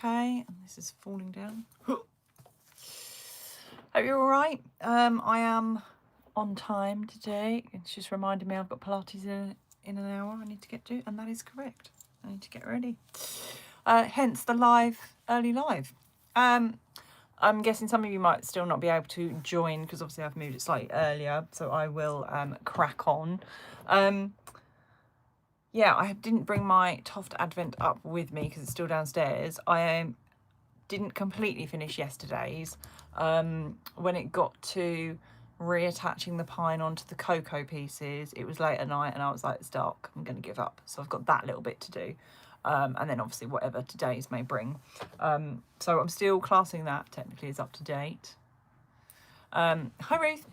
okay. And this is falling down. Hope you're all right. I am on time today. It's just reminded me I've got Pilates in an hour I need to get to, and that is correct. I need to get ready. Hence the early live. I'm guessing some of you might still not be able to join because obviously I've moved it slightly earlier, so I will crack on. Yeah, I didn't bring my Toft Advent up with me because it's still downstairs. I didn't completely finish yesterday's. When it got to reattaching the pine onto the cocoa pieces, it was late at night and I was like, it's dark, I'm going to give up. So I've got that little bit to do. And then obviously whatever today's may bring. So I'm still classing that technically as up to date. Hi Ruth.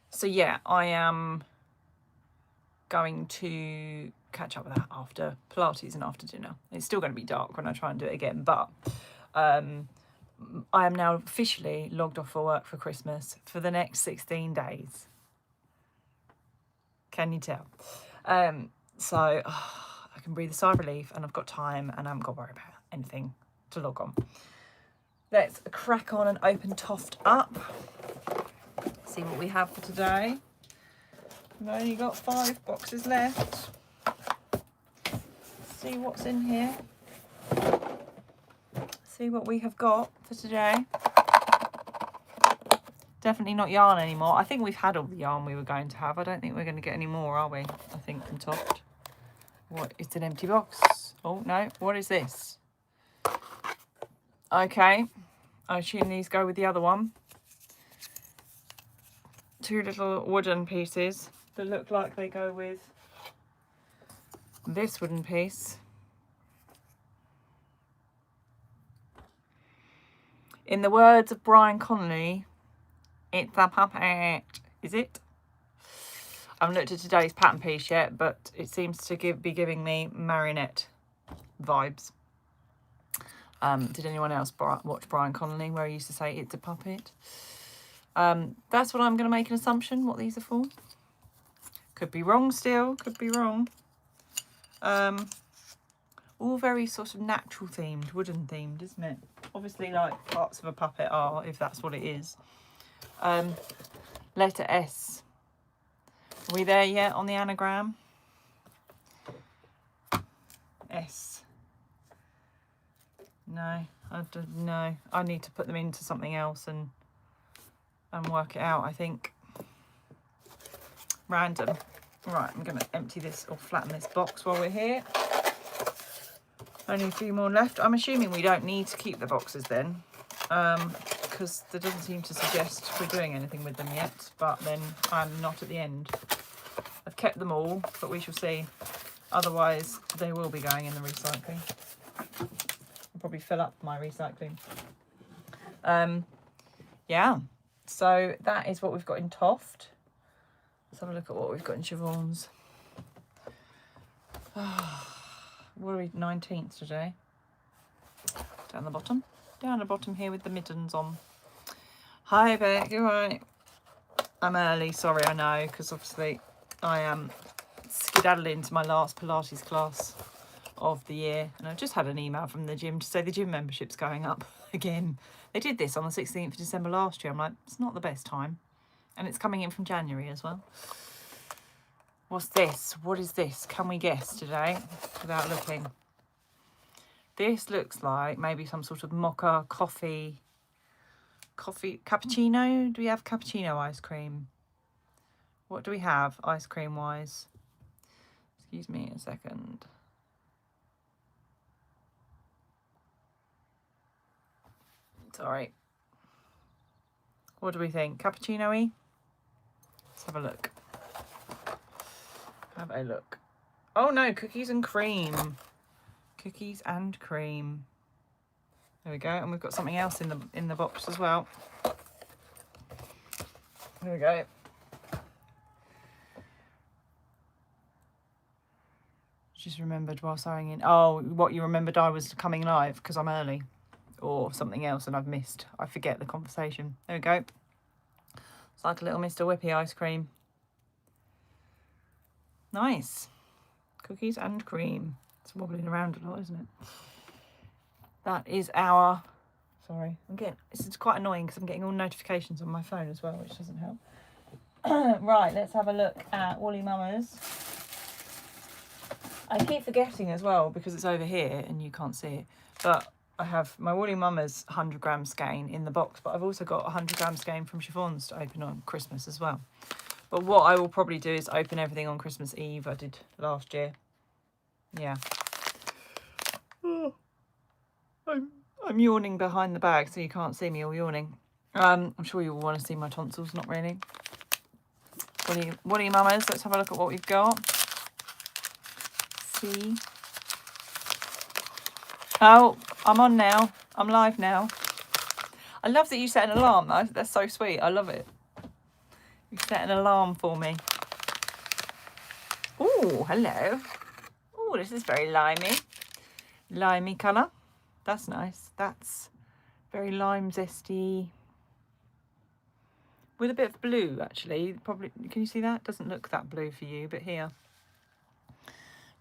So yeah, I am going to catch up with that after Pilates and after dinner. It's still going to be dark when I try and do it again, but I am now officially logged off for work for Christmas for the next 16 days. Can you tell? So I can breathe a sigh of relief and I've got time and I haven't got to worry about anything to log on. Let's crack on and open Toft up. See what we have for today. We've only got 5 boxes left. See what's in here. See what we have got for today. Definitely not yarn anymore. I think we've had all the yarn we were going to have. I don't think we're going to get any more, are we? I think from Toft. What? It's an empty box. Oh, no. What is this? Okay. I assume these go with the other one. 2 little wooden pieces that look like they go with this wooden piece. In the words of Brian Connolly, it's a puppet. Is it? I haven't looked at today's pattern piece yet, but it seems to be giving me marionette vibes. Did anyone else watch Brian Connolly where he used to say it's a puppet? That's what I'm going to make an assumption what these are for. Could be wrong still, could be wrong. All very sort of natural themed, wooden themed, isn't it? Obviously like parts of a puppet are, if that's what it is. Letter S. Are we there yet on the anagram? S. No, I don't know. I need to put them into something else and work it out, I think. Random. Right, I'm going to empty this or flatten this box while we're here. Only a few more left. I'm assuming we don't need to keep the boxes then, because there doesn't seem to suggest we're doing anything with them yet, but then I'm not at the end. I've kept them all, but we shall see. Otherwise, they will be going in the recycling. I'll probably fill up my recycling. Yeah, so that is what we've got in Toft. Let's have a look at what we've got in Siobhan's. What are we, 19th today? Down the bottom. Down the bottom here with the mittens on. Hi Beck, you alright? I'm early, sorry, I know, because obviously I am skedaddling to my last Pilates class of the year. And I've just had an email from the gym to say the gym membership's going up again. They did this on the 16th of December last year. I'm like, it's not the best time. And it's coming in from January as well. What's this? What is this? Can we guess today without looking? This looks like maybe some sort of mocha coffee cappuccino. Do we have cappuccino ice cream? What do we have ice cream wise? Excuse me a second. Sorry. What do we think? Cappuccino-y? Let's have a look. Have a look. Oh no, cookies and cream. Cookies and cream. There we go. And we've got something else in the box as well. There we go. Just remembered while sewing in. Oh, what you remembered I was coming live because I'm early. Or something else and I've missed. I forget the conversation. There we go. It's like a little Mr. Whippy ice cream. Nice. Cookies and cream. It's wobbling around a lot, isn't it? That is our, sorry, this is quite annoying because I'm getting all notifications on my phone as well, which doesn't help. Right, let's have a look at Woolly Mama's. I keep forgetting as well because it's over here and you can't see it, but I have my Woolly Mama's 100 gram skein in the box, but I've also got a 100 gram skein from Chiffons to open on Christmas as well. But what I will probably do is open everything on Christmas Eve. I did last year. Yeah. Oh, I'm yawning behind the bag, so you can't see me all yawning. I'm sure you will want to see my tonsils, not really. Woolly Mamas, let's have a look at what we've got. See. Oh, I'm on now. I'm live now. I love that you set an alarm. That's so sweet. I love it. You set an alarm for me. Oh, hello. Oh, this is very limey. Limey colour. That's nice. That's very lime zesty. With a bit of blue, actually. Probably, can you see that? Doesn't look that blue for you, but here.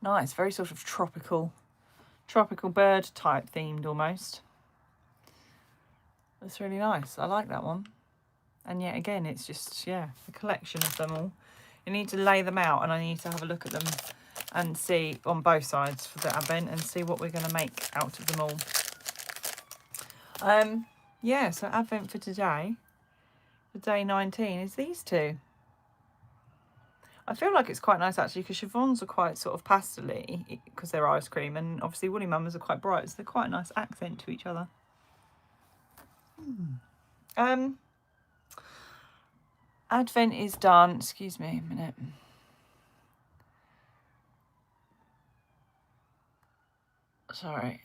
Nice. Very sort of tropical bird type themed almost. That's really nice. I like that one. And yet again, it's just, yeah, a collection of them all. You need to lay them out and I need to have a look at them and see on both sides for the Advent and see what we're going to make out of them all. Yeah, so Advent for today, for day 19, is these two. I feel like it's quite nice actually because chiffons are quite sort of pastel-y because they're ice cream, and obviously Woolly Mamas are quite bright, so they're quite a nice accent to each other. Advent is done. Excuse me a minute. Sorry.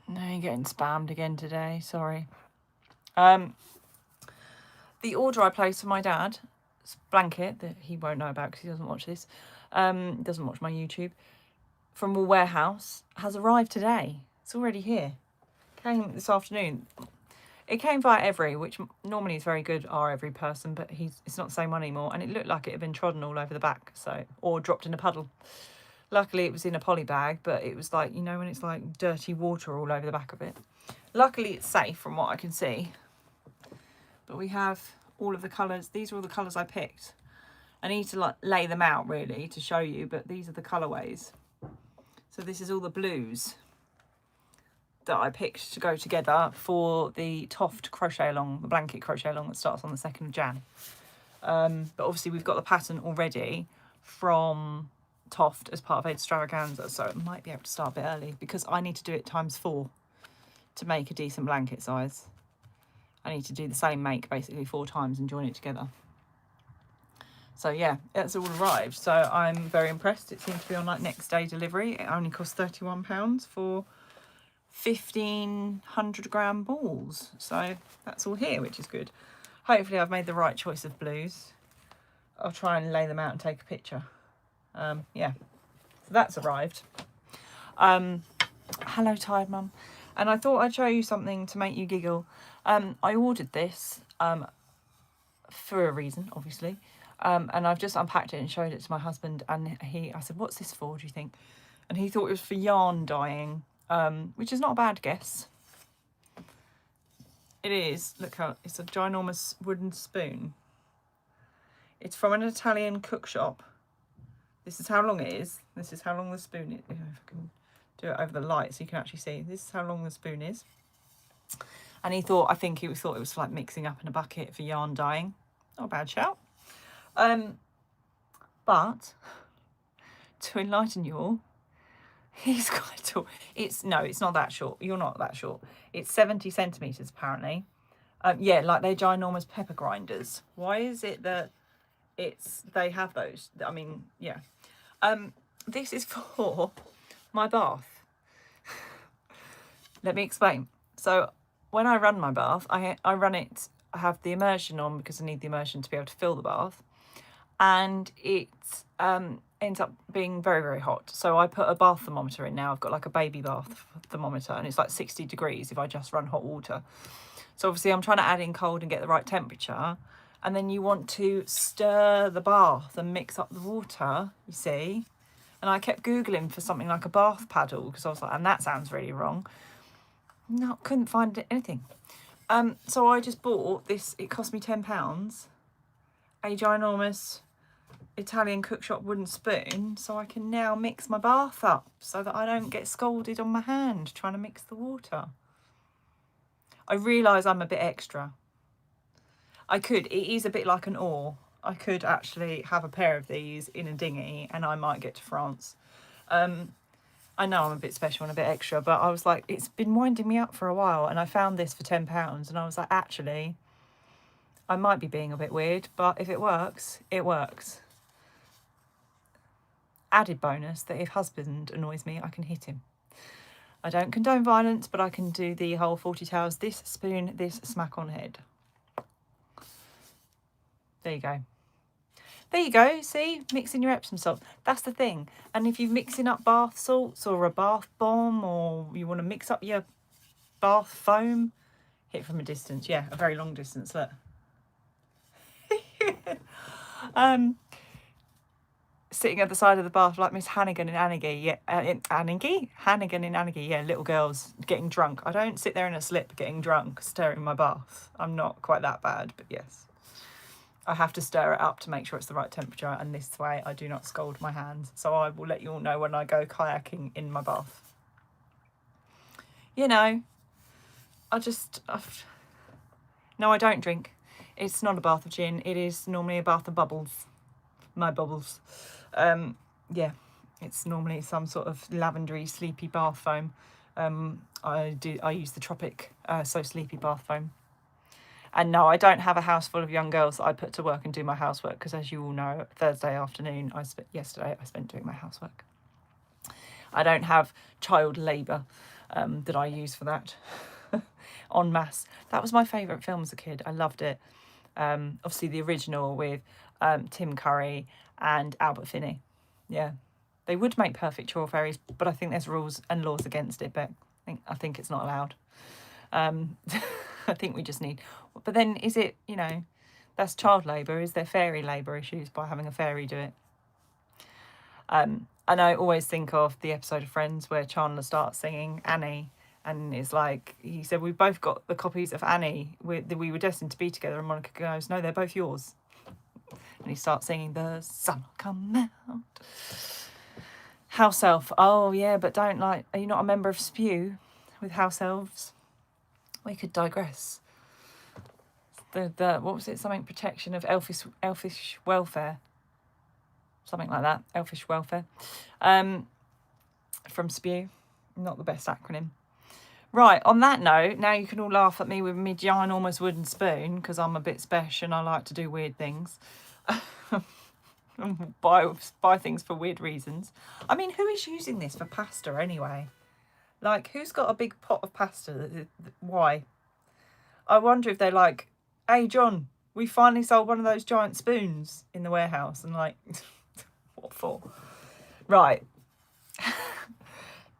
No, you're getting spammed again today. Sorry. The order I placed for my dad's blanket that he won't know about because he doesn't watch this, doesn't watch my YouTube, from Wool Warehouse has arrived today. It's already here. Came this afternoon. It came via Every, which normally is very good, our Every person, but it's not the same one anymore. And it looked like it had been trodden all over the back, or dropped in a puddle. Luckily, it was in a poly bag, but it was like, you know, when it's like dirty water all over the back of it. Luckily, it's safe from what I can see. But we have all of the colours. These are all the colours I picked. I need to like lay them out really to show you, but these are the colourways. So this is all the blues that I picked to go together for the Toft crochet along, the blanket crochet along that starts on the 2nd of Jan. But obviously we've got the pattern already from Toft as part of Extravaganza, so it might be able to start a bit early because I need to do it ×4 to make a decent blanket size. I need to do the same make basically 4 times and join it together. So yeah, it's all arrived. So I'm very impressed. It seems to be on like next day delivery. It only cost £31 for 1,500 gram balls. So that's all here, which is good. Hopefully I've made the right choice of blues. I'll try and lay them out and take a picture. Yeah, so that's arrived. Hello, Tired Mum. And I thought I'd show you something to make you giggle. I ordered this for a reason, obviously. And I've just unpacked it and showed it to my husband. And I said, what's this for, do you think? And he thought it was for yarn dyeing, which is not a bad guess. It is. Look how it's a ginormous wooden spoon. It's from an Italian cook shop. This is how long it is. This is how long the spoon is. If I can do it over the light so you can actually see. This is how long the spoon is. And he thought, I think he thought it was like mixing up in a bucket for yarn dyeing. Not a bad shout. But to enlighten you all, he's quite tall. It's not that short. You're not that short. It's 70 centimetres apparently. Yeah, like they're ginormous pepper grinders. Why is it that they have those? I mean, yeah. This is for my bath. Let me explain. So when I run my bath, I run it, I have the immersion on because I need the immersion to be able to fill the bath. And it ends up being very, very hot. So I put a bath thermometer in now. I've got like a baby bath thermometer and it's like 60 degrees if I just run hot water. So obviously I'm trying to add in cold and get the right temperature. And then you want to stir the bath and mix up the water, you see. And I kept Googling for something like a bath paddle because I was like, and that sounds really wrong. No, couldn't find anything. So I just bought this. It cost me £10. A ginormous Italian cookshop wooden spoon, so I can now mix my bath up so that I don't get scalded on my hand trying to mix the water. I realise I'm a bit extra. It is a bit like an oar. I could actually have a pair of these in a dinghy and I might get to France. I know I'm a bit special and a bit extra, but I was like, it's been winding me up for a while, and I found this for £10 and I was like, actually, I might be being a bit weird, but if it works, it works. Added bonus that if husband annoys me, I can hit him. I don't condone violence, but I can do the whole 40 towers, this spoon, this smack on head. There you go. There you go, see? Mixing your Epsom salt. That's the thing. And if you're mixing up bath salts or a bath bomb, or you want to mix up your bath foam, hit from a distance. Yeah, a very long distance, look. Sitting at the side of the bath like Miss Hannigan in Annigy. Yeah, Hannigan in Annigy. Yeah, little girls getting drunk. I don't sit there in a slip getting drunk, stirring my bath. I'm not quite that bad, but yes. I have to stir it up to make sure it's the right temperature, and this way I do not scald my hands. So I will let you all know when I go kayaking in my bath. You know, no, I don't drink. It's not a bath of gin. It is normally a bath of bubbles. My bubbles. Yeah, it's normally some sort of lavendery sleepy bath foam. I use the Tropic So Sleepy bath foam. And no, I don't have a house full of young girls that I put to work and do my housework, because as you all know, Thursday afternoon, yesterday I spent doing my housework. I don't have child labour that I use for that en masse. That was my favourite film as a kid. I loved it. Obviously the original with Tim Curry and Albert Finney. Yeah, they would make perfect chore fairies, but I think there's rules and laws against it, but I think it's not allowed. I think we just need, but then is it, you know, that's child labour. Is there fairy labour issues by having a fairy do it? And I always think of the episode of Friends where Chandler starts singing Annie, and it's like, he said, we've both got the copies of Annie. We were destined to be together, and Monica goes, no, they're both yours. And he starts singing, the sun will come out. House elf. Oh yeah, but don't, like, are you not a member of Spew with house elves? We could digress. The what was it? Something protection of elfish welfare. Something like that. Elfish welfare. From Spew. Not the best acronym. Right, on that note, now you can all laugh at me with my ginormous wooden spoon, because I'm a bit special and I like to do weird things. buy things for weird reasons. I mean, who is using this for pasta anyway? Like, who's got a big pot of pasta? Why? I wonder if they're like, hey, John, we finally sold one of those giant spoons in the warehouse. And like, what for? Right.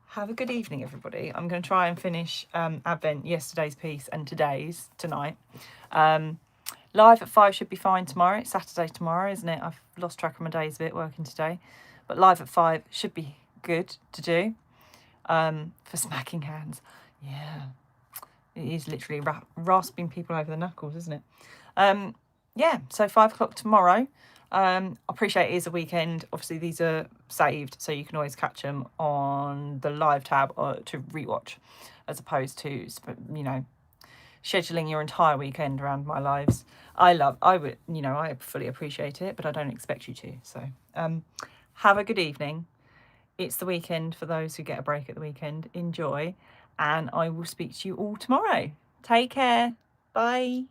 Have a good evening, everybody. I'm going to try and finish Advent, yesterday's piece, and today's, tonight. Live at 5 should be fine tomorrow. It's Saturday tomorrow, isn't it? I've lost track of my days a bit working today. But live at 5 should be good to do. For smacking hands. Yeah, it is literally rasping people over the knuckles, isn't it? Yeah, so 5 o'clock tomorrow. I appreciate it is a weekend. Obviously these are saved, so you can always catch them on the live tab or to rewatch, as opposed to, you know, scheduling your entire weekend around my lives. I fully appreciate it, but I don't expect you to. So have a good evening. It's the weekend for those who get a break at the weekend. Enjoy, and I will speak to you all tomorrow. Take care. Bye.